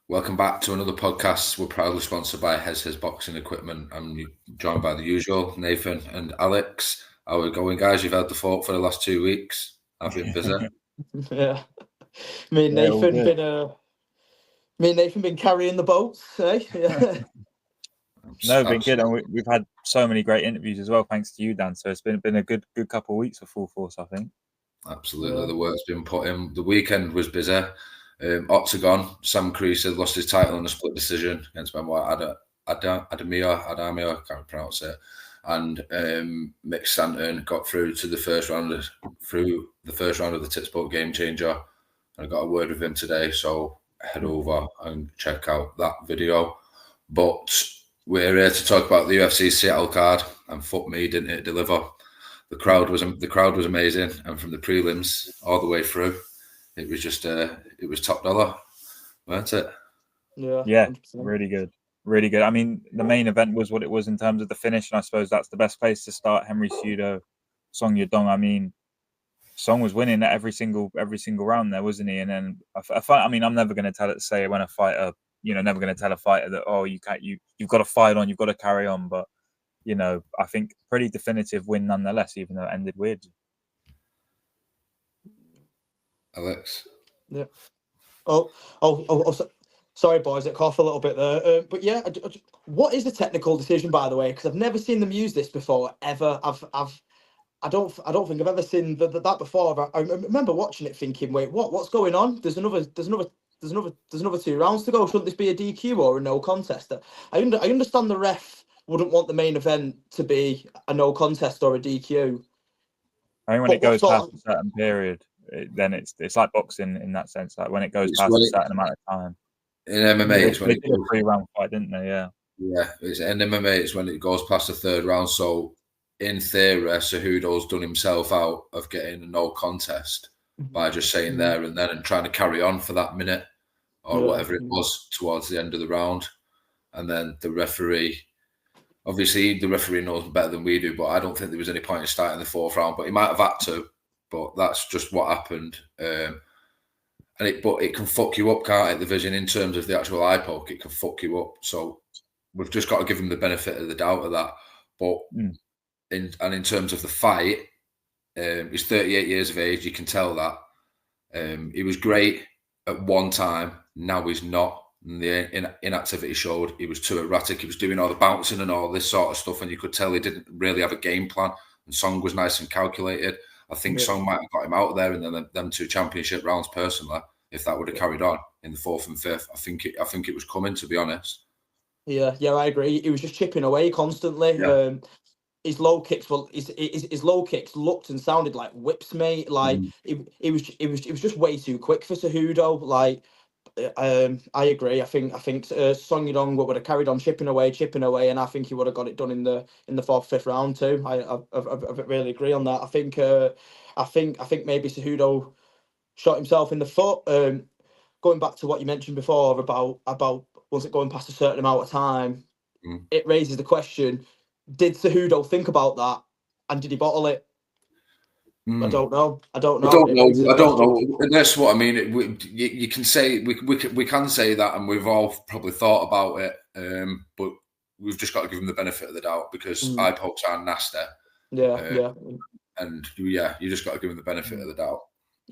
Welcome back to another podcast. We're proudly sponsored by His Boxing Equipment. I'm joined by the usual Nathan and Alex. How are we going, guys? You've had the fort for the last 2 weeks. I've been busy. Yeah, me and Yeah, all Nathan good. been carrying the boats, eh? Yeah, No, been good, and Absolutely. we've had so many great interviews as well, thanks to you, Dan. So it's been a good couple of weeks for Full Force, I think. Absolutely. yeah, The work's been put in. The weekend was busy. Octagon, Sam Creasy lost his title in a split decision against Benoit Adamio, I can't pronounce it. And Mick Stanton got through the first round of the Titsport Game Changer. I got a word with him today, so head over and check out that video. But we're here to talk about the UFC Seattle card, and fuck me, didn't it deliver? The crowd was amazing, and from the prelims all the way through, it was just it was top dollar, weren't it? yeah, Yeah, 100%. really good, really good. I mean, the main event was what it was in terms of the finish, and I suppose that's the best place to start. Henry Cejudo, Song Yadong. I mean, Song was winning at every single round there, wasn't he? And then I mean, I'm never going to say when a fighter, never going to tell a fighter that you've got to fight on, you've got to carry on, but. I think pretty definitive win nonetheless, even though it ended weird. Alex? Yeah. Sorry, boys, it cough a little bit there. But yeah, what is the technical decision, by the way? Because I've never seen them use this before ever. I don't think I've ever seen that before. I remember watching it, thinking, wait, what's going on? There's another 2 rounds to go. Shouldn't this be a DQ or a no contest? I understand the ref wouldn't want the main event to be a no contest or a DQ. I think when But it what goes sort past a certain period, then it's like boxing in that sense. Like when it goes It's past when a certain amount of time. in MMA, They it's when it did a goes. 3-round fight, didn't they? Yeah. Yeah, in MMA, it's when it goes past the third round. So in theory, Cejudo's done himself out of getting a no contest by just saying there and then and trying to carry on for that minute or Yeah. whatever it was towards the end of the round. And then the referee, obviously, the referee knows better than we do, but I don't think there was any point in starting the fourth round. But he might have had to, but that's just what happened. But it can fuck you up, can't it? The vision in terms of the actual eye poke, it can fuck you up. So we've just got to give him the benefit of the doubt of that. But in terms of the fight, he's 38 years of age. You can tell that he was great at one time. Now he's not. And the inactivity showed he was too erratic. He was doing all the bouncing and all this sort of stuff, and you could tell he didn't really have a game plan. And Song was nice and calculated. I think Song might have got him out there in them 2 championship rounds personally. If that would have carried on in the 4th and 5th, I think it was coming, to be honest. Yeah, I agree. He was just chipping away constantly. Yeah. His low kicks his low kicks looked and sounded like whips, mate. Like it was just way too quick for Cejudo. Like I agree. I think Song Yadong would have carried on chipping away, and I think he would have got it done in the 4th, 5th round too. I really agree on that. I think maybe Cejudo shot himself in the foot. Going back to what you mentioned before about once it going past a certain amount of time, it raises the question: did Cejudo think about that, and did he bottle it? I don't know. I don't know. And that's what I mean. You can say we can say that, and we've all probably thought about it. But we've just got to give him the benefit of the doubt because eye pokes are nasty. Yeah. And you just got to give him the benefit of the doubt.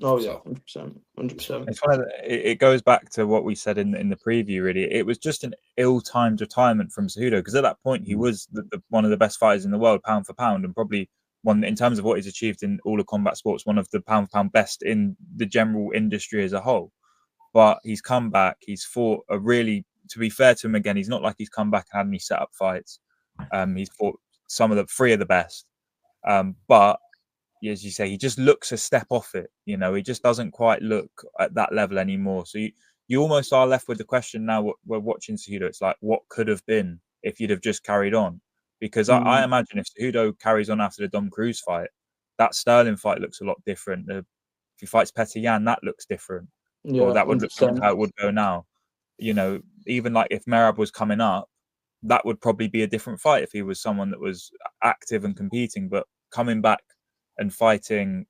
Oh yeah, 100%. It's it goes back to what we said in the preview. Really, it was just an ill-timed retirement from Cejudo because at that point he was one of the best fighters in the world, pound for pound, and probably one in terms of what he's achieved in all of combat sports, one of the pound for pound best in the general industry as a whole. But he's come back. He's fought a really, to be fair to him again, he's not like he's come back and had any set-up fights. He's fought three of the best, but as you say, he just looks a step off it. He just doesn't quite look at that level anymore. So you almost are left with the question now. We're watching Cejudo. It's like, what could have been if you'd have just carried on? Because I imagine if Cejudo carries on after the Dom Cruz fight, that Sterling fight looks a lot different. If he fights Petr Yan, that looks different. Yeah, or that would look 100%. how it would go now. Even like if Merab was coming up, that would probably be a different fight if he was someone that was active and competing. But coming back and fighting,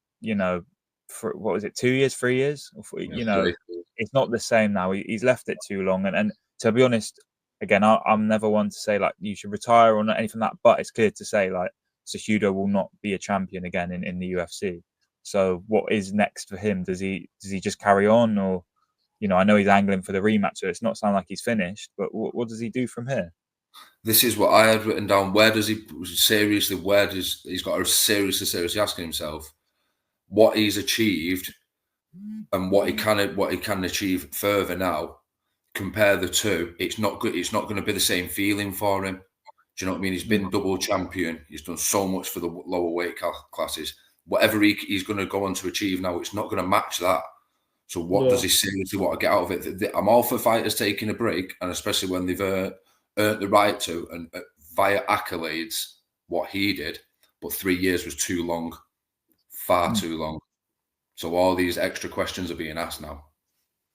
for what was it, 2 years, 3 years? You know, it's not the same now. He's left it too long. And to be honest, again, I'm never one to say like you should retire or not anything like that. But it's clear to say like Cejudo will not be a champion again in the UFC. So what is next for him? Does he just carry on, or you know, I know he's angling for the rematch, so it's not sound like he's finished. But what does he do from here? This is what I had written down. Where does he seriously? Where does he's got to seriously asking himself what he's achieved and what he can achieve further now. Compare the two. It's not good. It's not going to be the same feeling for him. Do you know what I mean? He's been double champion. He's done so much for the lower weight classes. Whatever he's going to go on to achieve now, it's not going to match that. So what does he seriously want to get out of it? I'm all for fighters taking a break, and especially when they've earned the right to, and via accolades, what he did. But 3 years was too long, far too long. So all these extra questions are being asked now.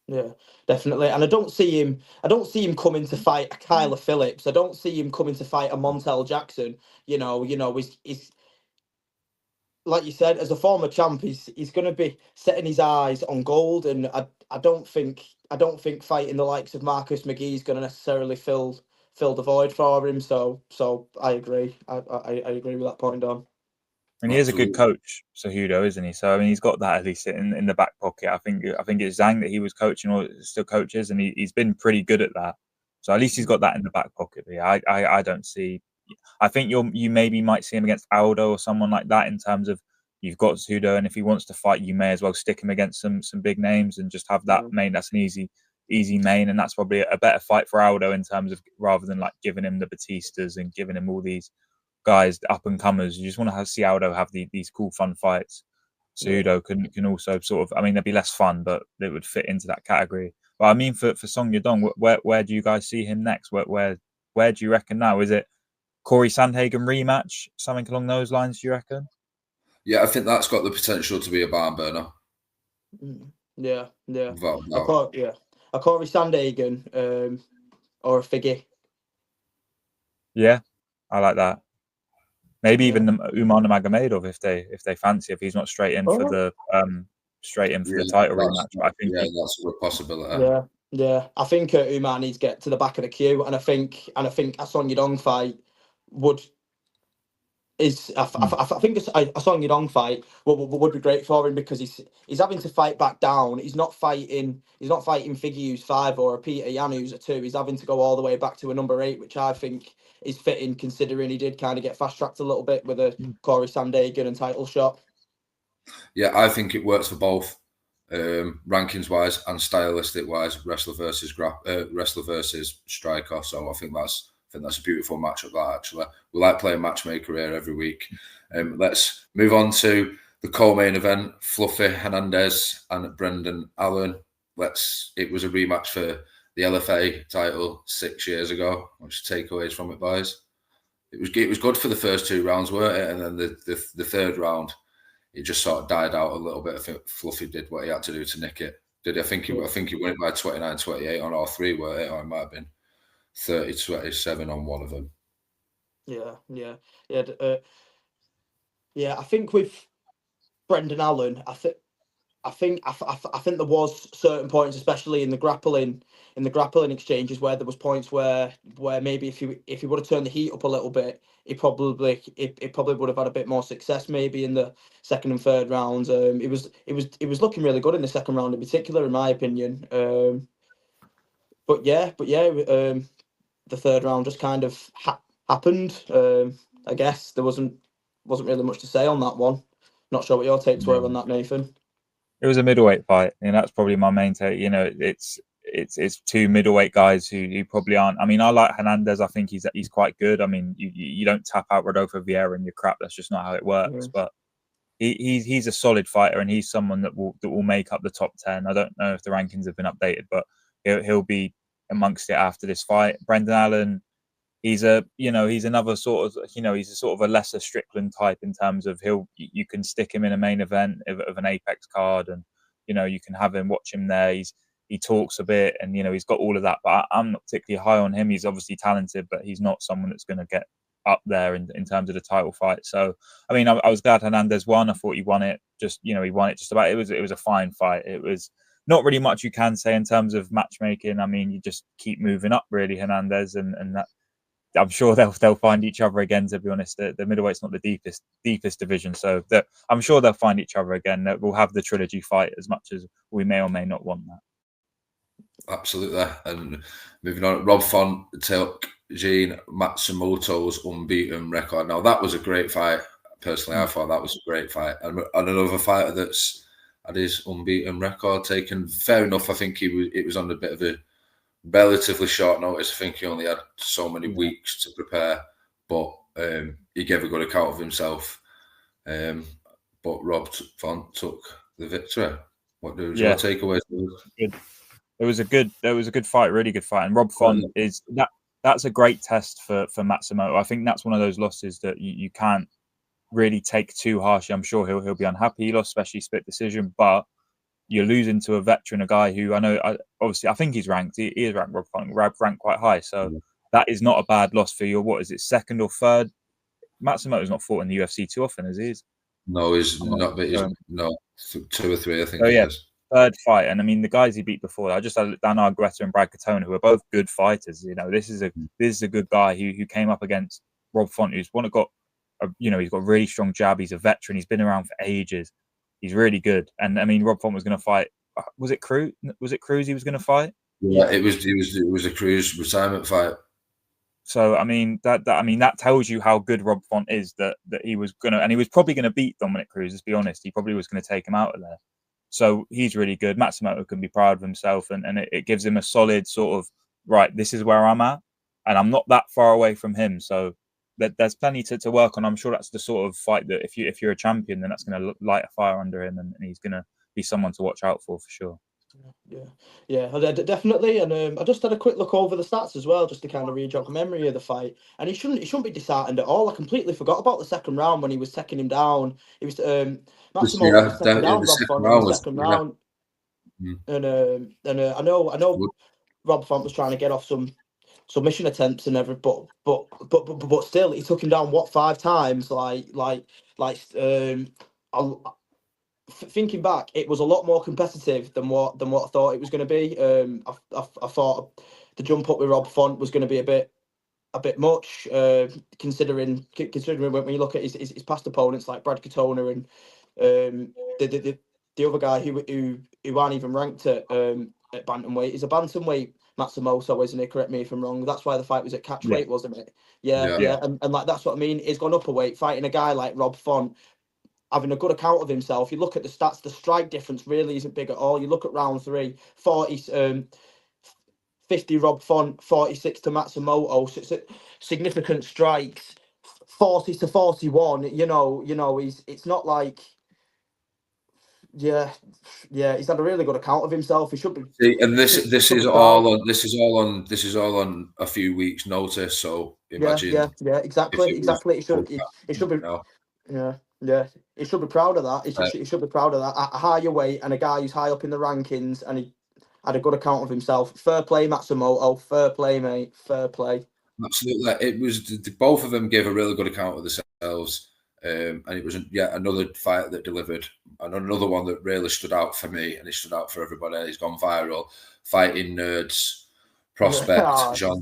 Yeah, definitely. And I don't see him coming to fight a Kyler Phillips. I don't see him coming to fight a Montel Jackson. You know, he's like you said, as a former champ, he's going to be setting his eyes on gold. And I don't think fighting the likes of Marcus McGee is going to necessarily fill the void for him. So I agree. I agree with that point, Don. And he is a good coach, Cejudo, isn't he? So I mean, he's got that at least in the back pocket. I think it's Zhang that he was coaching or still coaches, and he's been pretty good at that. So at least he's got that in the back pocket. But yeah, I don't see. I think you maybe might see him against Aldo or someone like that in terms of you've got Cejudo, and if he wants to fight, you may as well stick him against some big names and just have that main. That's an easy main, and that's probably a better fight for Aldo in terms of rather than like giving him the Batistas and giving him all these guys, up and comers. You just want to see Aldo have these cool, fun fights. Cejudo can also sort of, I mean, they'd be less fun, but they would fit into that category. But I mean, for Song Yadong, where do you guys see him next? Where do you reckon now? Is it Corey Sandhagen rematch, something along those lines? Do you reckon? Yeah, I think that's got the potential to be a barn burner. Yeah. Yeah. A Corey Sandhagen or a Figgy. Yeah, I like that. Maybe even Umar Nurmagomedov if they fancy, if he's not straight in for the title rematch. But I think that's a possibility. Yeah. I think Umar needs to get to the back of the queue, and I think a Song Yadong fight would. I think a Song Yadong fight would be great for him because he's having to fight back down. He's not fighting Figgy who's 5 or a Peter Yan who's a 2. He's having to go all the way back to a number 8, which I think is fitting considering he did kind of get fast tracked a little bit with a Corey Sandhagen and title shot. Yeah, I think it works for both rankings wise and stylistic wise, wrestler versus striker. So I think that's a beautiful matchup. That actually, we like playing matchmaker here every week. Let's move on to the co-main event: Fluffy Hernandez and Brendan Allen. It was a rematch for the LFA title 6 years ago. What's your takeaways from it, boys? It was good for the first 2 rounds, weren't it? And then the third round, it just sort of died out a little bit. I think Fluffy did what he had to do to nick it. Did he? I think he won it by 29-28 on all 3, were it? Or it might have been 30-27 on one of them. Yeah. I think with Brendan Allen, I think there was certain points, especially in the grappling exchanges, where there was points where maybe if he would have turned the heat up a little bit, he probably would have had a bit more success maybe in the second and third rounds. It was looking really good in the second round in particular, in my opinion. But the third round just kind of happened. I guess there wasn't really much to say on that one. Not sure what your takes were on that, Nathan. It was a middleweight fight, and that's probably my main take. You know, it's 2 middleweight guys who probably aren't. I mean, I like Hernandez. I think he's quite good. I mean, you don't tap out Rodolfo Vieira and you're crap. That's just not how it works. But he's a solid fighter, and he's someone that will make up the top 10. I don't know if the rankings have been updated, but he'll be amongst it after this fight. Brendan Allen, he's another sort of, he's a sort of a lesser Strickland type in terms of you can stick him in a main event of an Apex card, and you can have him, watch him there. He talks a bit, and he's got all of that. But I'm not particularly high on him. He's obviously talented, but he's not someone that's going to get up there in terms of the title fight. So I mean, I was glad Hernandez won. I thought he won it. He won it just about. It was a fine fight. It was not really much you can say in terms of matchmaking. I mean, you just keep moving up, really, Hernandez, and that. I'm sure they'll find each other again. To be honest, the middleweight's not the deepest division, so I'm sure they'll find each other again. We'll have the trilogy fight as much as we may or may not want that. Absolutely. And moving on, Rob Font took Gene Matsumoto's unbeaten record. Now that was a great fight. Personally, I thought that was a great fight. And another fighter that's had his unbeaten record taken. Fair enough. I think it was on a bit of a relatively short notice. I think he only had so many weeks to prepare, but he gave a good account of himself. But Rob Font took the victory. What was your takeaway? It was a good fight, really good fight. And Rob Font is that's a great test for Matsumoto. I think that's one of those losses that you can't really take too harshly. I'm sure he'll be unhappy. He lost, especially split decision, but you're losing to a veteran, a guy who I think he's ranked. He is ranked, Rob Font, ranked quite high. So that is not a bad loss for your, what is it, second or third? Matsumoto's not fought in the UFC too often, as he is. No, he's not. But he's no 2 or 3, I think. So, third fight, and I mean the guys he beat before. I just had Dan Argueta and Brad Katona, who are both good fighters. You know, this is a good guy who came up against Rob Font, who's he's got a really strong jab. He's a veteran. He's been around for ages. He's really good. And I mean, Rob Font was going to fight. Was it Cruz? Was it Cruz he was going to fight? Yeah, it was a Cruz retirement fight. So I mean that tells you how good Rob Font is. That he was he was probably gonna beat Dominic Cruz. Let's be honest, he probably was going to take him out of there. So he's really good. Matsumoto can be proud of himself, and it gives him a solid sort of, right, this is where I'm at, and I'm not that far away from him. So there's plenty to work on. I'm sure that's the sort of fight that if you're a champion, then that's going to light a fire under him, and he's going to be someone to watch out for sure. Yeah, definitely. And I just had a quick look over the stats as well, just to kind of re-jog memory of the fight. And he shouldn't be disheartened at all. I completely forgot about the second round when he was taking him down. He was Matsumoto was taking down Rob Font in the second round. And I know Rob Font was trying to get off some submission attempts and everything, but still he took him down 5 times. Thinking back, it was a lot more competitive than what I thought it was going to be. I thought the jump up with Rob Font was going to be a bit much, considering when you look at his past opponents like Brad Katona and the other guy who aren't even ranked at bantamweight. He's a bantamweight Matsumoto, isn't he? Correct me if I'm wrong. That's why the fight was at catch weight, wasn't it? Yeah. And like that's what I mean. He's gone up a weight, fighting a guy like Rob Font, having a good account of himself. You look at the stats, the strike difference really isn't big at all. You look at round 3, 50 Rob Font, 46 to Matsumoto. So it's significant strikes, 40 to 41. It's not like, he's had a really good account of himself. He should be. And this is all on a few weeks' notice. So imagine. Yeah, exactly. It should be. Yeah. He should be proud of that. He should be proud of that. At a higher weight and a guy who's high up in the rankings, and he had a good account of himself. Fair play, Matsumoto. Fair play, mate. Fair play. Absolutely. It was both of them gave a really good account of themselves, and it was another fight that delivered, and another one that really stood out for me, and it stood out for everybody. He's gone viral. Fighting Nerds prospect John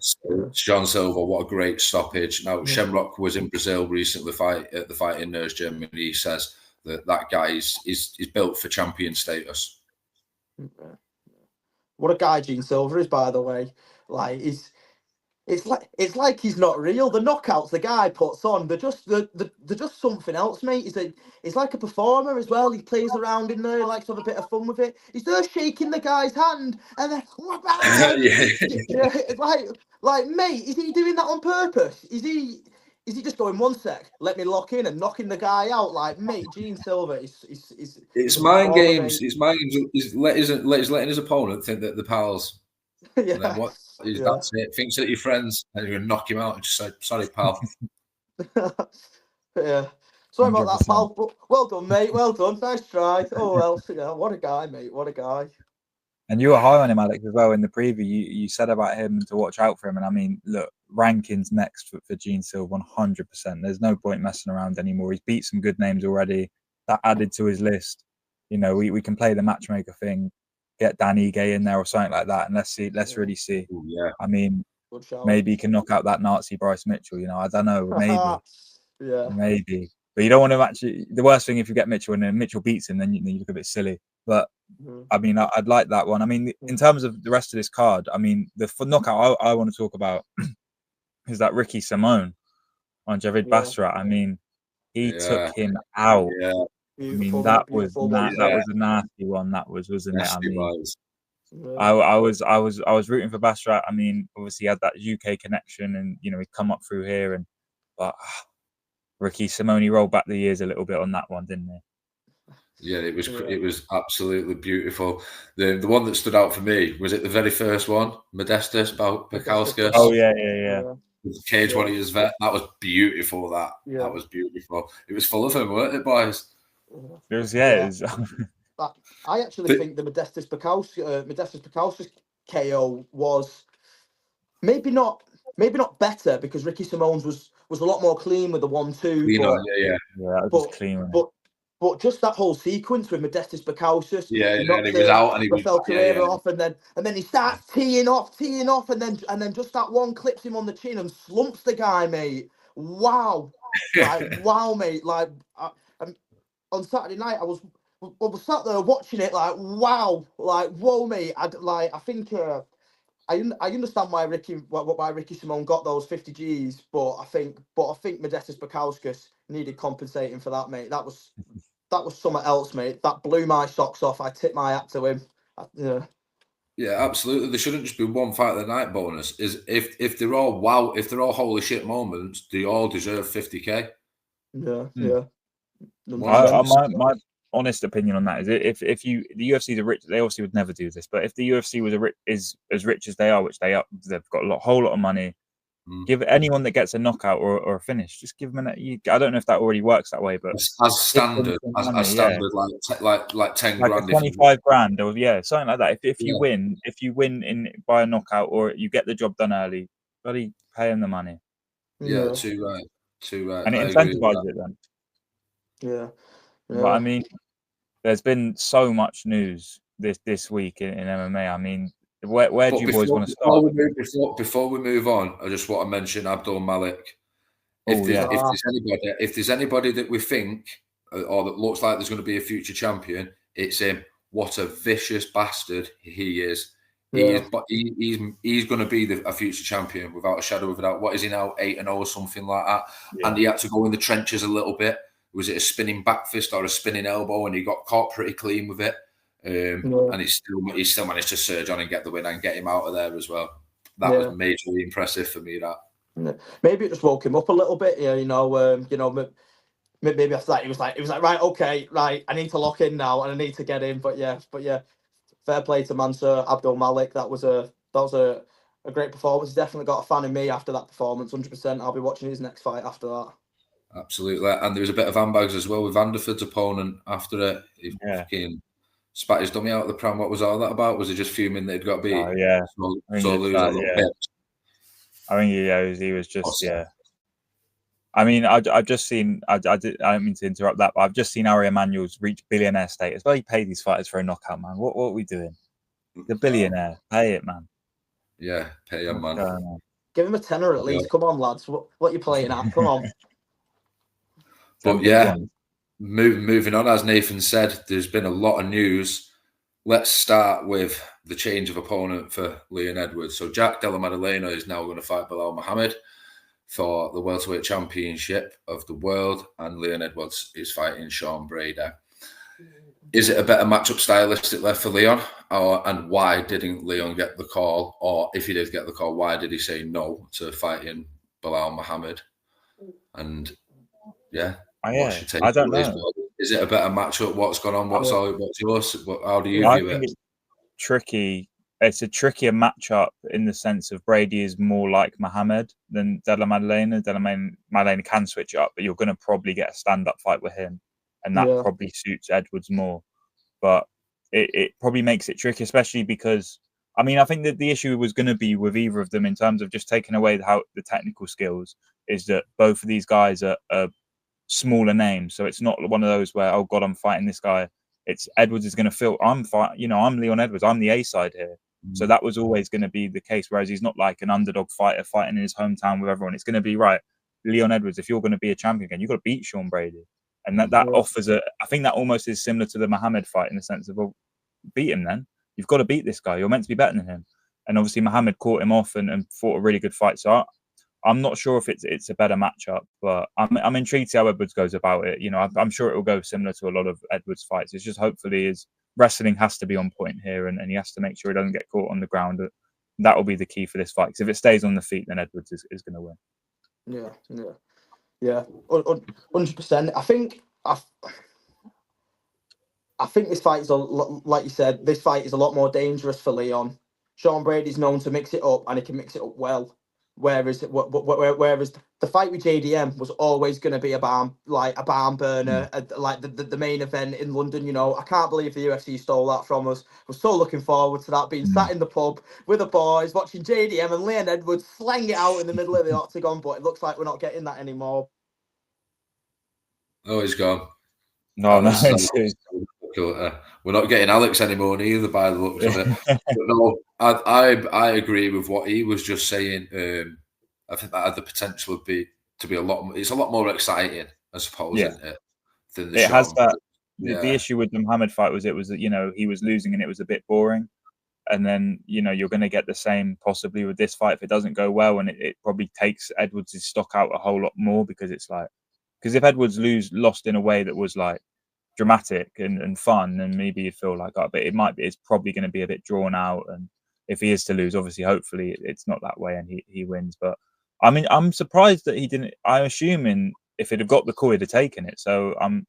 Silva. What a great stoppage! Now Shamrock was in Brazil recently, at the Fighting Nerds gym, and he says that guy is built for champion status. What a guy Gene Silva is, by the way. Like it's like he's not real. The knockouts the guy puts on, they're just something else, mate. He's like a performer as well. He plays around in there, he likes to have a bit of fun with it. He's there shaking the guy's hand, and then like mate, is he doing that on purpose? Is he just going 1 sec, let me lock in and knocking the guy out? Like, mate, Gene Silva it's mind games. It's mind games. He's letting his opponent think that the pals. Yeah. And then that's it. Thinks that your friends, and you're gonna knock him out and just say, "Sorry, pal." Yeah. Sorry about that, pal. Well done, mate. Well done. Nice try. Oh well. Yeah. What a guy, mate. What a guy. And you were high on him, Alex, as well in the preview. You said about him to watch out for him. And I mean, look, rankings next for Gene Sill 100%. There's no point messing around anymore. He's beat some good names already. That added to his list. You know, we can play the matchmaker thing, get Dan Ige in there or something like that, and let's really see. Ooh, yeah. I mean, maybe he can knock out that Nazi Bryce Mitchell. You know, I don't know, maybe. But you don't want to actually. The worst thing if you get Mitchell and then Mitchell beats him, then you look a bit silly. But I mean, I'd like that one. I mean, in terms of the rest of this card, I mean, the knockout I want to talk about is that Ricky Simone on Javid Basra. I mean, he took him out. Yeah. I mean, that was a nasty one. That was, wasn't it? I mean, I was rooting for Basra. I mean, obviously he had that UK connection, and you know he'd come up through here, but Ricky Simone rolled back the years a little bit on that one, didn't he? Yeah, it was absolutely beautiful. The one that stood out for me was it the very first one, Modestus Bukauskas. Oh yeah. The cage one he was vet. That was beautiful. That was beautiful. It was full of them, weren't it, boys? It was. It was. I actually think the Modestus Bukauskas KO was maybe not better because Ricky Simone's was a lot more clean with the 1-2. That was clean. But just that whole sequence with Modestus Bukauskas, and he was out and he Rafael Carrera off, and then he starts teeing off, and then just that one clips him on the chin and slumps the guy, mate. Wow, wow, mate. On Saturday night, I was sat there watching it, wow, whoa, mate. I think I understand why Ricky Simone got those 50 Gs, but I think Modestus Bukauskas needed compensating for that, mate. That was something else, mate. That blew my socks off. I tip my hat to him. Yeah, absolutely. There shouldn't just be one fight of the night bonus. Is if they're all wow, if they're all holy shit moments, they all deserve 50k. Yeah. My honest opinion on that is if the UFC's rich, they obviously would never do this. But if the UFC is as rich as they are, which they are, they've got a whole lot of money. Give anyone that gets a knockout or a finish, just give them I don't know if that already works that way, but as standard, like 10 like grand, 25 grand, or something like that. If you win by a knockout or you get the job done early, bloody pay them the money. Yeah, too right. And it incentivizes it then. Yeah. But I mean, there's been so much news this week in MMA. I mean, where do you boys want to start? Before we move on, I just want to mention Abdul Malik. If there's anybody that we think or that looks like there's going to be a future champion, it's him. What a vicious bastard he is. He's going to be a future champion without a shadow of a doubt. What is he now? 8-0 or something like that. Yeah. And he had to go in the trenches a little bit. Was it a spinning back fist or a spinning elbow? And he got caught pretty clean with it. And he still managed to surge on and get the win and get him out of there as well. That was majorly impressive for me. That maybe it just woke him up a little bit. Maybe after that he was like right, okay, right, I need to lock in now and I need to get in. But yeah, fair play to Mansur Abdul Malik. That was a great performance. He's definitely got a fan in me after that performance. 100%. I'll be watching his next fight after that. Absolutely, and there was a bit of handbags as well with Vanderford's opponent after it. He fucking spat his dummy out of the pram. What was all that about? Was he just fuming that he'd got beat? I think he was just I mean, I've just seen. I don't mean to interrupt that, but I've just seen Ari Emanuel's reach billionaire status. Well, he paid these fighters for a knockout, man. What are we doing? The billionaire, pay it, man. Yeah, pay him, man. Give him a tenner at least. Come on, lads. What are you playing at? Come on. But moving on, as Nathan said, there's been a lot of news. Let's start with the change of opponent for Leon Edwards. So Jack Della Maddalena is now going to fight Belal Muhammad for the welterweight championship of the world, and Leon Edwards is fighting Sean Brady. Is it a better matchup stylistically for Leon, and why didn't Leon get the call? Or if he did get the call, why did he say no to fighting Belal Muhammad? And I don't know. Is it a better matchup? What's gone on? What's yours? How do you view it? It's tricky. It's a trickier matchup in the sense of Brady is more like Muhammad than Della Maddalena. Della Maddalena can switch it up, but you're going to probably get a stand-up fight with him, and that probably suits Edwards more. But it probably makes it tricky, especially because I mean I think that the issue was going to be with either of them in terms of just taking away the technical skills is that both of these guys are smaller names, so it's not one of those where, oh god, I'm fighting this guy. It's Edwards is going to feel I'm Leon Edwards, I'm the A side here. So that was always going to be the case, whereas he's not like an underdog fighter fighting in his hometown with everyone. It's going to be right, Leon Edwards, if you're going to be a champion again, you've got to beat Sean Brady. And that offers I think that almost is similar to the Muhammad fight in the sense of, well, beat him then. You've got to beat this guy. You're meant to be better than him. And obviously Muhammad caught him off and fought a really good fight. So I'm not sure if it's a better matchup, but I'm intrigued to see how Edwards goes about it. You know, I'm sure it will go similar to a lot of Edwards fights. It's just hopefully his wrestling has to be on point here, and he has to make sure he doesn't get caught on the ground. That will be the key for this fight. Because if it stays on the feet, then Edwards is going to win. Yeah, 100%. I think this fight is like you said. This fight is a lot more dangerous for Leon. Sean Brady's known to mix it up, and he can mix it up well. Whereas the fight with JDM was always going to be a barn burner, like the main event in London. You know, I can't believe the UFC stole that from us. We're so looking forward to that, being sat in the pub with the boys, watching JDM and Leon Edwards slang it out in the middle of the octagon. But it looks like we're not getting that anymore. Oh, he's gone. No. We're not getting Alex anymore either, by the looks of it. But no, I agree with what he was just saying. I think that had the potential to be a lot. It's a lot more exciting, I suppose, isn't it? Than the it has that. Yeah. The issue with the Muhammad fight was that he was losing and it was a bit boring. And then you're going to get the same possibly with this fight if it doesn't go well, and it probably takes Edwards' stock out a whole lot more because if Edwards lost in a way that was like dramatic and fun, and maybe you'd feel like, oh, but it's probably going to be a bit drawn out. And if he is to lose, obviously, hopefully it's not that way and he wins. But I mean, I'm surprised that he didn't. I'm assuming if he'd have got the call, he'd have taken it. So I'm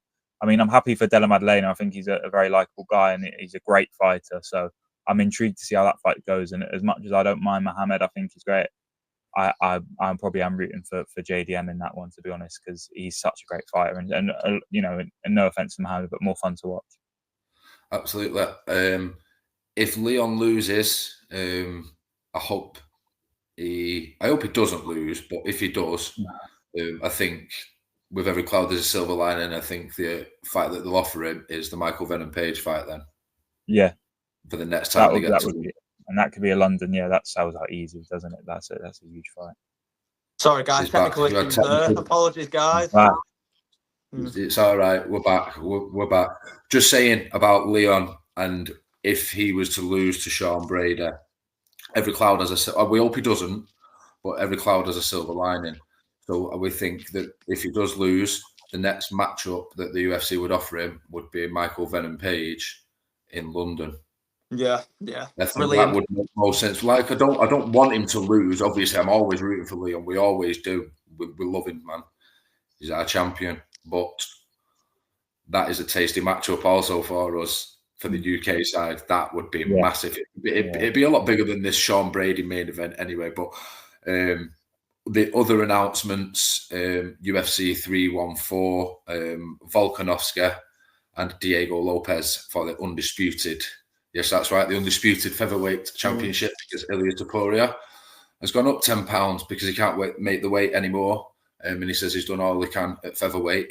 happy for Della Maddalena. I think he's a very likable guy and he's a great fighter. So I'm intrigued to see how that fight goes. And as much as I don't mind Muhammad, I think he's great. I'm rooting for JDM in that one, to be honest, because he's such a great fighter and no offense to Muhammad, but more fun to watch. Absolutely. If Leon loses, I hope he doesn't lose, but if he does, I think with every cloud there's a silver lining. I think the fight that they'll offer him is the Michael Venom Page fight then. Yeah. For the next time they get to and that could be a London. Yeah, that sells out easy, doesn't it? That's a huge fight. Sorry, guys. Technical issues there. Apologies, guys. It's all right. We're back. We're back. Just saying about Leon, and if he was to lose to Sean Brady, every cloud has we hope he doesn't, but every cloud has a silver lining. So we think that if he does lose, the next matchup that the UFC would offer him would be Michael Venom Page in London. Yeah. I think that would make more sense. Like I don't want him to lose. Obviously, I'm always rooting for Leon. We always do. We love him, man. He's our champion. But that is a tasty matchup also for us for the UK side. That would be massive. It'd be a lot bigger than this Sean Brady main event anyway. But the other announcements, UFC 314, Volkanovski and Diego Lopez for the undisputed. Yes, that's right. The undisputed featherweight championship, because Ilya Topuria has gone up £10 because he can't make the weight anymore. And he says he's done all he can at featherweight.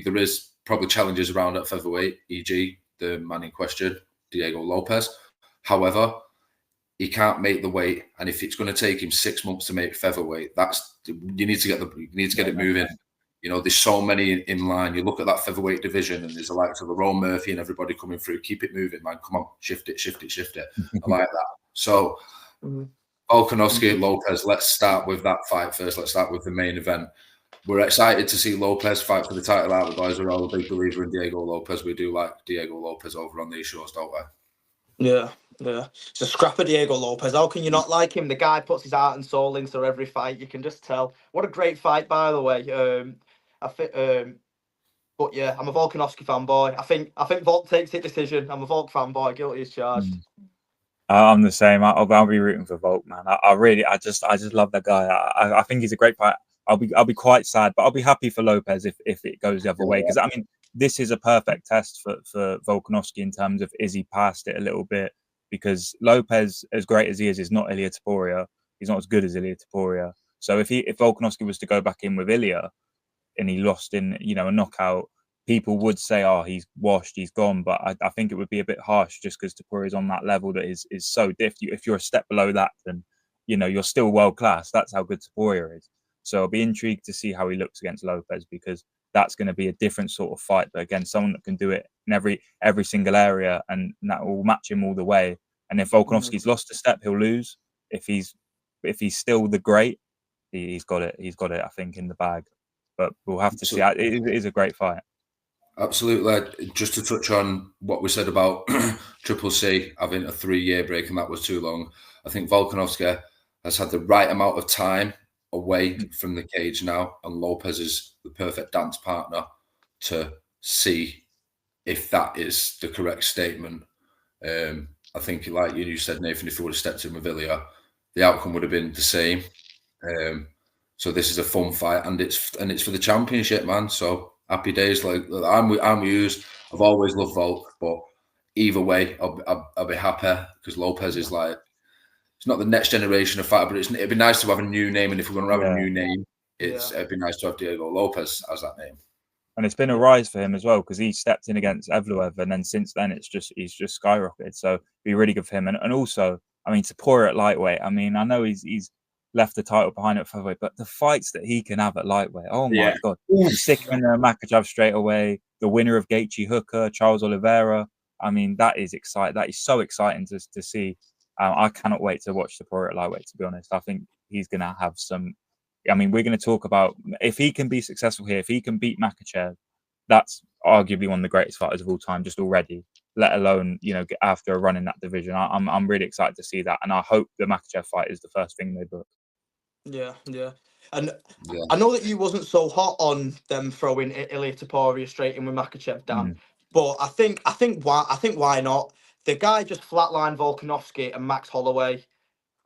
There is probably challenges around at featherweight, e.g. the man in question, Diego Lopez. However, he can't make the weight, and if it's going to take him 6 months to make featherweight, you need to get it moving. You know, there's so many in line. You look at that featherweight division, and there's the likes of Ron Murphy and everybody coming through. Keep it moving, man. Come on, shift it. I like that. So, Volkanovski, Lopez. Let's start with that fight first. Let's start with the main event. We're excited to see Lopez fight for the title out. The boys are all a big believer in Diego Lopez. We do like Diego Lopez over on these shows, don't we? Yeah. It's a scrapper, Diego Lopez. How can you not like him? The guy puts his heart and soul into every fight. You can just tell. What a great fight, by the way. But yeah, I'm a Volkanovski fanboy. I think Volk takes it decision. I'm a Volk fanboy. Guilty as charged. I'm the same. I'll be rooting for Volk, man. I just love that guy. I think he's a great fighter. I'll be quite sad, but I'll be happy for Lopez if it goes the other way. Because I mean, this is a perfect test for Volkanovski in terms of, is he past it a little bit? Because Lopez, as great as he is not Ilia Topuria. He's not as good as Ilia Topuria. So if Volkanovski was to go back in with Ilia and he lost in, you know, a knockout, people would say, oh, he's washed, he's gone. But I think it would be a bit harsh just because Topuria is on that level that is so different. If you're a step below that, then, you know, you're still world class. That's how good Topuria is. So I'll be intrigued to see how he looks against Lopez, because that's going to be a different sort of fight. But again, someone that can do it in every single area, and that will match him all the way. And if Volkanovski's lost a step, he'll lose. If he's still the great, he's got it. He's got it, I think, in the bag. But we'll have to see. It is a great fight. Absolutely. Just to touch on what we said about Triple C having a 3-year break, and that was too long. I think Volkanovski has had the right amount of time away from the cage now, and Lopez is the perfect dance partner to see if that is the correct statement. I think, like you said, Nathan, if he would have stepped in with Ilya, the outcome would have been the same. So this is a fun fight, and it's for the championship, man. So happy days. Like I'm with yous. I've always loved Volk, but either way, I'll be happy, because Lopez is like, it's not the next generation of fighter, but it'd be nice to have a new name. And if we're going to have a new name, it'd be nice to have Diego Lopez as that name. And it's been a rise for him as well, because he stepped in against Evloev, and then since then he's just skyrocketed. So it'd be really good for him. And also, I mean, Topuria at lightweight. I mean, I know he's left the title behind at featherweight, but the fights that he can have at lightweight, oh my god! Stick him in there, Makhachev straight away. The winner of Gaethje Hooker, Charles Oliveira. I mean, that is exciting. That is so exciting to see. I cannot wait to watch Topuria at lightweight. To be honest, I think he's going to have some. I mean, we're going to talk about, if he can be successful here, if he can beat Makhachev, that's arguably one of the greatest fighters of all time, just already. Let alone, you know, after a run in that division. I'm really excited to see that, and I hope the Makhachev fight is the first thing they book. Yeah. And I know that you wasn't so hot on them throwing Ilia Topuria straight in with Makhachev, Dan. But I think why not? The guy just flatlined Volkanovski and Max Holloway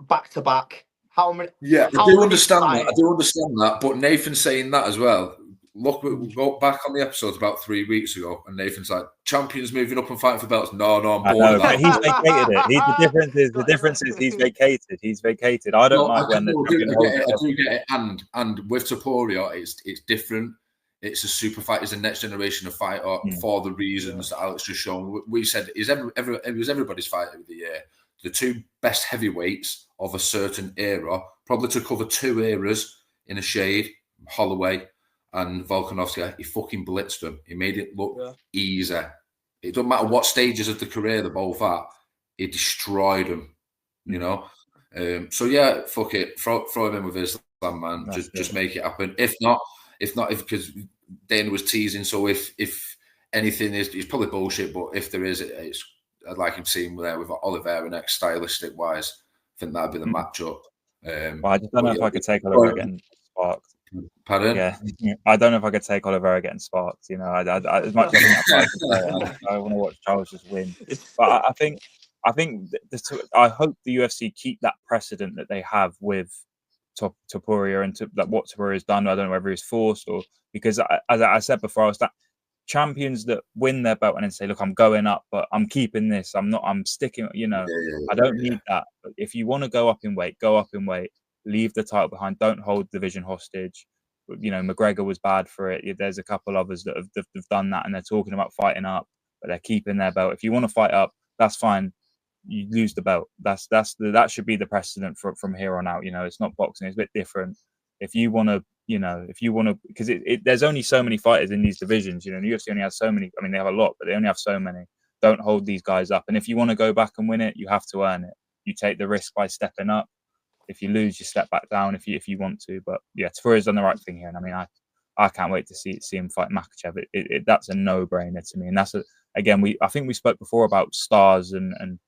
back to back. How many? Yeah, I do understand that. But Nathan's saying that as well. Look, we go back on the episodes about 3 weeks ago, and Nathan's like, champions moving up and fighting for belts. No, I'm bored of that. He's vacated it. The difference is he's vacated. He's vacated. I don't like when the champion holds it. I do get it. And with Topuria, it's different. It's a super fight. It's a next generation of fighter for the reasons that Alex just shown. We said it was everybody's fight of the year. The two best heavyweights of a certain era, probably to cover 2 eras in a shade, Holloway and Volkanovski. He fucking blitzed them. He made it look easy. It doesn't matter what stages of the career they're both at. He destroyed them, you know. So yeah, fuck it. Throw him in with Islam, man. Just make it happen. If not, because Dana was teasing. So if anything is, it's probably bullshit. But if there is, I'd like him seeing there with Oliveira next, stylistic wise. I think that'd be the matchup. Well, I just don't know if I could take Oliveira getting sparked. Pardon? Yeah, I don't know if I could take Oliveira getting sparked. You know, I as much as I want to watch Charles just win. But I think I hope the UFC keep that precedent that they have with Topuria and what Topuria has done. I don't know whether he's forced or because, as I said before, I was that champions that win their belt and then say, look, I'm going up, but I'm keeping this. I'm sticking, you know, I don't need that. But if you want to go up in weight, go up in weight, leave the title behind. Don't hold the division hostage. You know, McGregor was bad for it. There's a couple others that have done that and they're talking about fighting up, but they're keeping their belt. If you want to fight up, that's fine. You lose the belt. That should be the precedent from here on out. You know, it's not boxing. It's a bit different. If you want to, because there's only so many fighters in these divisions. You know, the UFC only has so many. I mean, they have a lot, but they only have so many. Don't hold these guys up. And if you want to go back and win it, you have to earn it. You take the risk by stepping up. If you lose, you step back down. If you want to, but yeah, Tafuria's done the right thing here. And I mean, I can't wait to see him fight Makhachev. That's a no-brainer to me. And that's I think we spoke before about stars and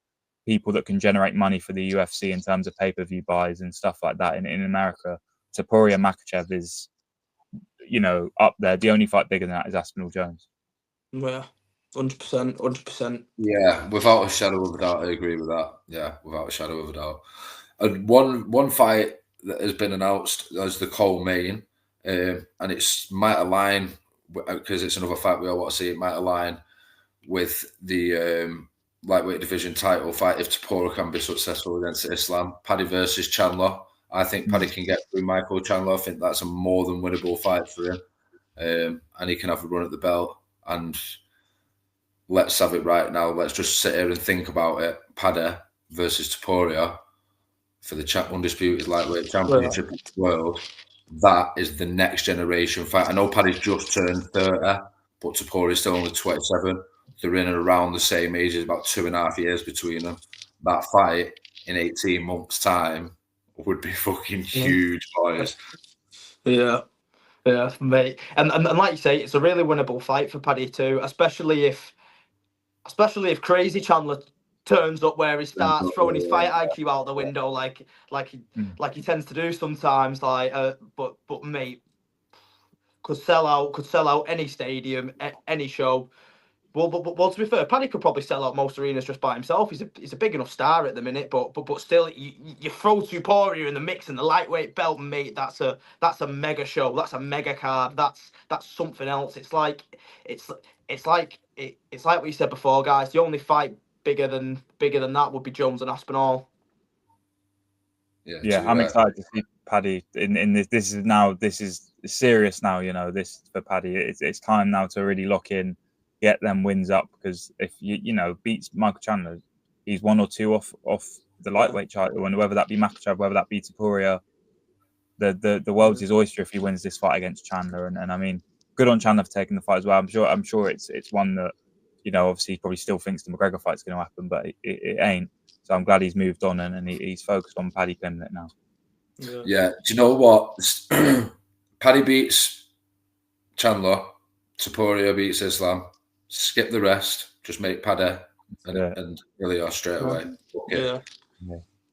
people that can generate money for the UFC in terms of pay-per-view buys and stuff like that in America. Topuria Makhachev is, you know, up there. The only fight bigger than that is Aspinall Jones. Yeah, 100%. Yeah, without a shadow of a doubt, I agree with that. Yeah, without a shadow of a doubt. And one fight that has been announced as the co-main, and it's might align because it's another fight we all want to see, it might align with the lightweight division title fight if Tapora can be successful against Islam. Paddy versus Chandler. I think Paddy can get through Michael Chandler. I think that's a more than winnable fight for him. And he can have a run at the belt. And let's have it right now. Let's just sit here and think about it. Paddy versus Taporia for the undisputed lightweight championship of the world. That is the next generation fight. I know Paddy's just turned 30, but Taporia's still only 27. They're in and around the same age. There's about 2.5 years between them. That fight in 18 months' time would be fucking huge, boys. Yeah, mate. And like you say, it's a really winnable fight for Paddy too, especially if Crazy Chandler turns up where he starts throwing his fight IQ out the window, like he tends to do sometimes. But mate, could sell out any stadium, any show. Well, to be fair, Paddy could probably sell out most arenas just by himself. He's a big enough star at the minute, but still, you throw Tuporia in the mix and the lightweight belt, mate. That's a mega show. That's a mega card. That's something else. It's like what you said before, guys. The only fight bigger than that would be Jones and Aspinall. Yeah, I'm excited to see Paddy in this. This is serious now. You know, this for Paddy. It's time now to really lock in. Get them wins up, because if you beats Michael Chandler, he's 1 or 2 off the lightweight title, and whether that be Makhachev, whether that be Taporia, the world's his oyster if he wins this fight against Chandler. And I mean, good on Chandler for taking the fight as well. I'm sure it's one that obviously he probably still thinks the McGregor fight's going to happen, but it ain't. So I'm glad he's moved on and he's focused on Paddy Pimblett now. Yeah. Do you know what? Paddy beats Chandler, Taporia beats Islam. Skip the rest. Just make Paddy and Ilya straight away. Yeah.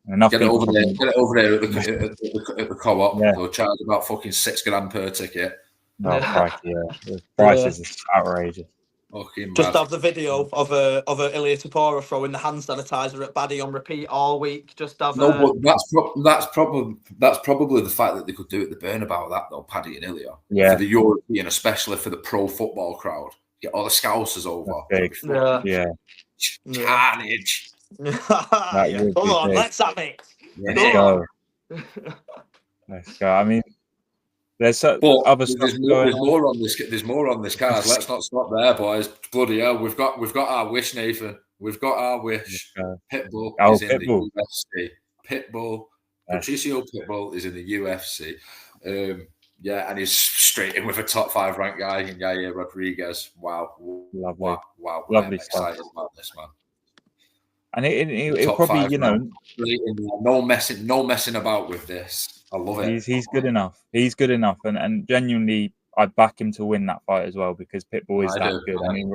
Enough. Get it over there. Get it over there at the co-op. Yeah. They'll charge about fucking $6,000 per ticket. Oh, crikey, yeah. The prices is outrageous. Just have the video of Ilya Tapora throwing the hand sanitizer at Paddy on repeat all week. Just have but that's probably the fact that they could do it. The burn about that though, Paddy and Ilya. Yeah. For the European, especially for the pro football crowd, get all the Scousers over. Yeah. Carnage. Come on, let's have it. Let's go. Let's go. I mean, there's other stuff going on. There's more on this card. Let's not stop there, boys. Bloody hell, we've got our wish, Nathan. We've got our wish. Pitbull is in the UFC. Pitbull, Patricio Pitbull is in the UFC. And he's straight in with a top 5 ranked guy in Yair Rodriguez. Wow. Lovely. Wow. Lovely stuff. Excited about this, man. And it probably, no messing about with this. I love it. He's good enough. He's good enough, and genuinely, I'd back him to win that fight as well, because Pitbull is that good. I mean,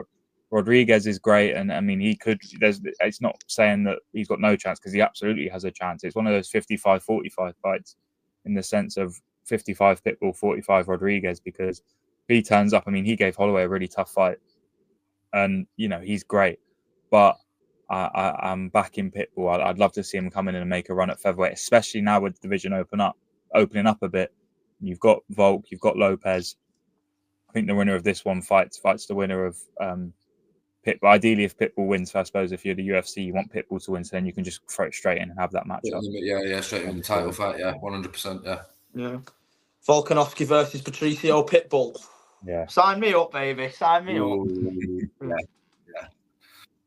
Rodriguez is great, and I mean, he could. It's not saying that he's got no chance, because he absolutely has a chance. It's one of those 55-45 fights, in the sense of 55 Pitbull, 45 Rodriguez, because if he turns up, I mean, he gave Holloway a really tough fight, and he's great, but I'm backing Pitbull. I'd love to see him come in and make a run at featherweight, especially now with the division opening up a bit. You've got Volk, you've got Lopez. I think the winner of this one fights the winner of Pitbull. Ideally, if Pitbull wins, I suppose if you're the UFC, you want Pitbull to win, so then you can just throw it straight in and have that matchup. Yeah, straight in the title fight. Yeah, 100%. Yeah. Volkanovski versus Patricio Pitbull. Yeah. Sign me up, baby. Sign me up. Yeah.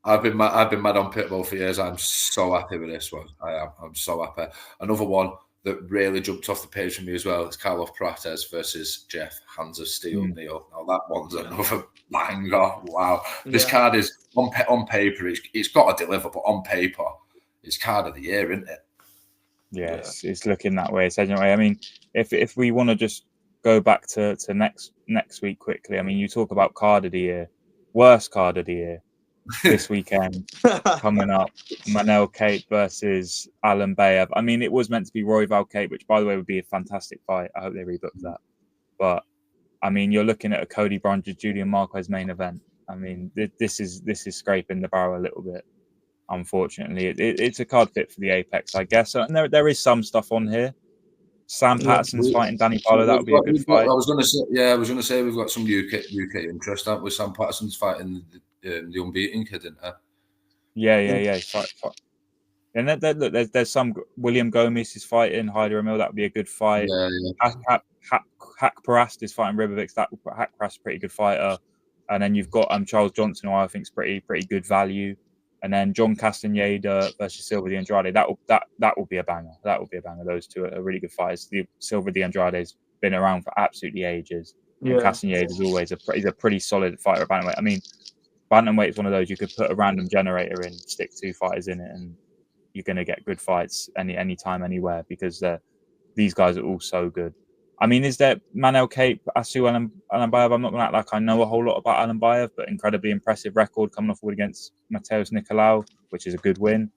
I've been mad on Pitbull for years. I'm so happy with this one. I am. I'm so happy. Another one that really jumped off the page for me as well is Carlos Prates versus Jeff Hands of Steel Neal. Now that one's another banger. Wow. This card is on paper. It's got to deliver, but on paper, it's card of the year, isn't it? Yes, it's looking that way. It's edging away. I mean, if we want to just go back to next week quickly, I mean, you talk about card of the year, worst card of the year. This weekend coming up, Manel Kape versus Alan Bayev. I mean, it was meant to be Royval Kape, which, by the way, would be a fantastic fight. I hope they rebook that. But I mean, you're looking at a Cody Bronzer, Julian Marquez main event. I mean, this is scraping the barrel a little bit. Unfortunately, it's a card fit for the Apex, I guess. And there is some stuff on here, Sam Patterson's fighting Danny Barlow. That would be a good fight. I was going to say we've got some UK interest, haven't we? Sam Patterson's fighting the unbeaten kid, isn't it? Yeah. Fight. And look, there's some William Gomez is fighting Hyder Emil. That would be a good fight. Yeah. Hack Parast is fighting Ribovics. Hack Parast, pretty good fighter. And then you've got Charles Johnson, who I think is pretty good value. And then John Castaneda versus Silva de Andrade. That will be a banger. That will be a banger. Those two are really good fighters. The Silva de Andrade's been around for absolutely ages. And Castaneda is always he's a pretty solid fighter at bantamweight. I mean, bantamweight is one of those you could put a random generator in, stick 2 fighters in it, and you're going to get good fights anytime, anywhere, because these guys are all so good. I mean, is there Manel Cape, Asu Alambayev? I'm not going to act like I know a whole lot about Alambayev, but incredibly impressive record coming off against Mateus Nicolau, which is a good win.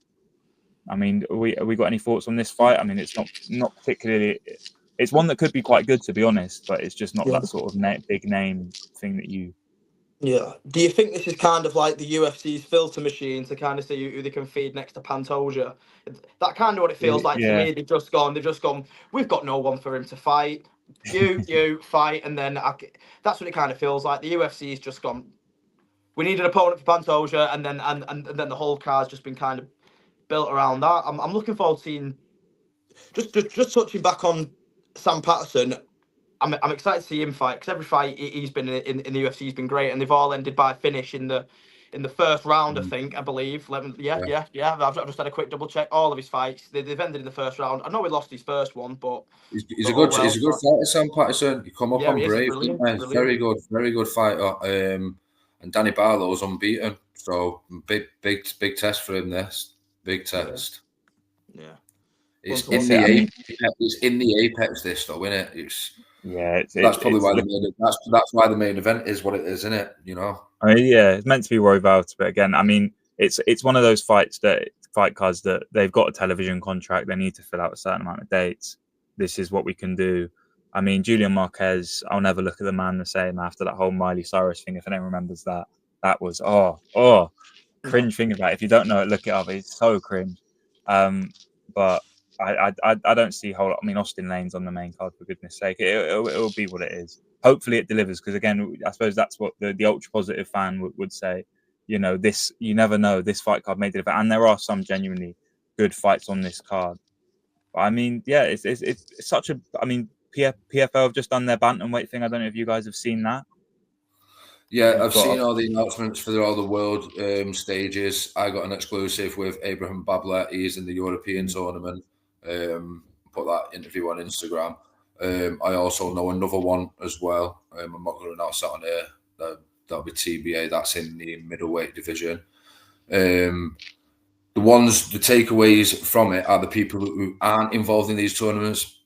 I mean, have we got any thoughts on this fight? I mean, it's not particularly. It's one that could be quite good, to be honest, but it's just not that sort of big name thing that you. Yeah. Do you think this is kind of like the UFC's filter machine to kind of see who they can feed next to Pantoja? That kind of what it feels like to me. They've just gone. We've got no one for him to fight. You fight, and then that's what it kind of feels like. The UFC's just gone. We need an opponent for Pantoja, and then the whole card's just been kind of built around that. I'm looking forward to seeing. Just touching back on Sam Patterson. I'm excited to see him fight, because every fight he's been in the UFC has been great, and they've all ended by a finish in the first round. I believe. Yeah. I've just had a quick double check. All of his fights they've ended in the first round. I know he lost his first one, but he's a good fighter. Sam Patterson. He come up on Brave. Brilliant. Very good fighter. And Danny Barlow's unbeaten. So big test for him. This big test. Yeah. It's in the apex. This though, isn't it? That's probably why that's why the main event is what it is, isn't it? You know. I mean, it's meant to be Roy Valt, but again, I mean, it's one of those fight cards that they've got a television contract. They need to fill out a certain amount of dates. This is what we can do. I mean, Julian Marquez, I'll never look at the man the same after that whole Miley Cyrus thing. If anyone remembers that, that was cringe thing about it. If you don't know it, look it up. It's so cringe. But I don't see a whole lot. I mean, Austin Lane's on the main card, for goodness sake. It'll be what it is. Hopefully it delivers, because again, I suppose that's what the ultra positive fan would say. You know, you never know. This fight card may deliver, and there are some genuinely good fights on this card. But I mean, it's such a. I mean, PFL have just done their bantamweight thing. I don't know if you guys have seen that. Yeah, I've seen all the announcements for all the world stages. I got an exclusive with Abraham Babler. He's in the European tournament. Put that interview on Instagram. I also know another one as well. I'm not going to announce that on here. That'll be TBA. That's in the middleweight division. The takeaways from it are the people who aren't involved in these tournaments.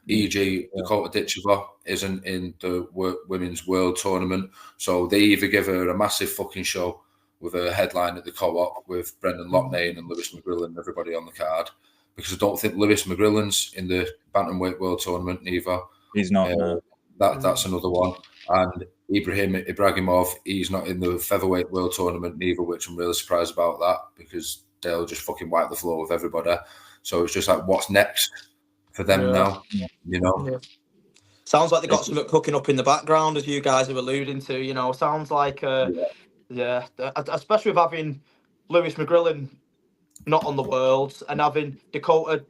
E.g., Dakota Ditcheva isn't in the women's world tournament, so they either give her a massive fucking show with a headline at the co-op with Brendan Loughnane and Lewis McGrillen and everybody on the card, because I don't think Lewis McGrillen's in the bantamweight world tournament neither. He's not. No. That's another one. And Ibrahim Ibrahimov, he's not in the featherweight world tournament neither, which I'm really surprised about that, because they'll just fucking wipe the floor with everybody. So it's just like, what's next for them now? You know? Yeah. Sounds like they got something cooking up in the background, as you guys are alluding to. You know, sounds like, especially with having Lewis McGrillen not on the Worlds and having Dakota.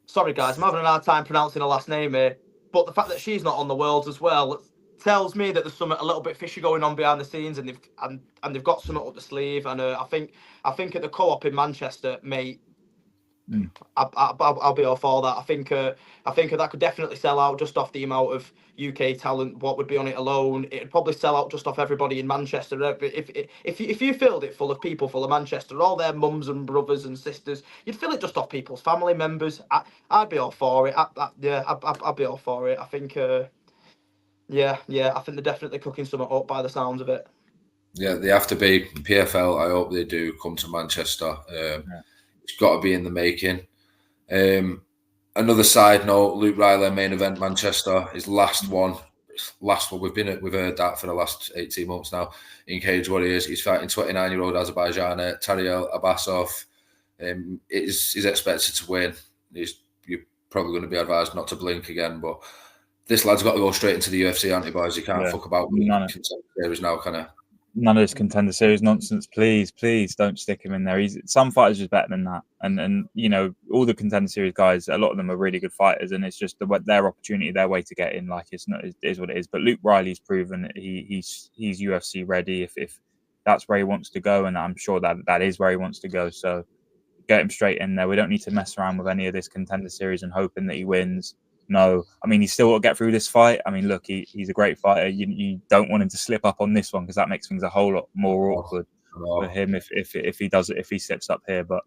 Sorry, guys, I'm having a hard time pronouncing her last name here. But the fact that she's not on the Worlds as well tells me that there's something a little bit fishy going on behind the scenes, and they've got something up the sleeve. And I think at the co-op in Manchester, mate, I'll be all for that. I think that could definitely sell out just off the amount of UK talent. What would be on it alone? It'd probably sell out just off everybody in Manchester. If you filled it full of people full of Manchester, all their mums and brothers and sisters, you'd fill it just off people's family members. I'd be all for it. I'd be all for it. I think I think they're definitely cooking something up by the sounds of it. Yeah, they have to be. PFL, I hope they do come to Manchester. It's got to be in the making. Another side note, Luke Riley, main event Manchester, his last one. We've heard that for the last 18 months now in Cage Warriors. He's fighting 29-year-old Azerbaijani Tariel Abbasov. He's expected to win. probably going to be advised not to blink again. But this lad's got to go straight into the UFC anti-boys. He can't fuck about with contenders now, kind of. None of this contender series nonsense. Please don't stick him in there. Some fighters are better than that, and you know, all the contender series guys, a lot of them are really good fighters, and it's just their opportunity, their way to get in. Like it is what it is. But Luke Riley's proven that he's UFC ready if that's where he wants to go, and I'm sure that is where he wants to go. So get him straight in there. We don't need to mess around with any of this contender series and hoping that he wins. No, I mean, he's still got to get through this fight. I mean, look, he's a great fighter. You don't want him to slip up on this one because that makes things a whole lot more awkward for him if he slips up here. But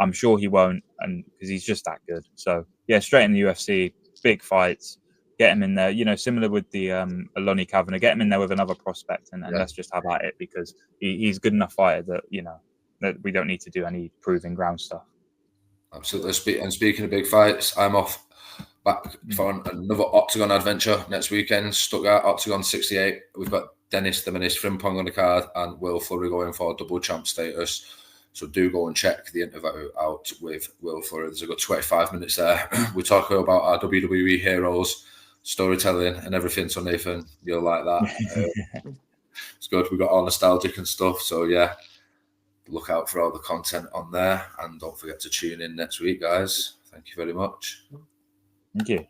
I'm sure he won't, and because he's just that good. So yeah, straight in the UFC, big fights. Get him in there. You know, similar with the Lonnie Kavanagh. Get him in there with another prospect, and let's just have at it because he's good enough fighter that that we don't need to do any proving ground stuff. Absolutely. And speaking of big fights, I'm off back for another Octagon adventure next weekend. Stuttgart Octagon 68. We've got Dennis the Menace Frimpong on the card and Will Flurry going for double champ status. So do go and check the interview out with Will Flurry. There's a good 25 minutes there. We talk about our WWE heroes, storytelling and everything. So Nathan, you'll like that. It's good. We've got all nostalgic and stuff. So yeah, look out for all the content on there. And don't forget to tune in next week, guys. Thank you very much. Thank you.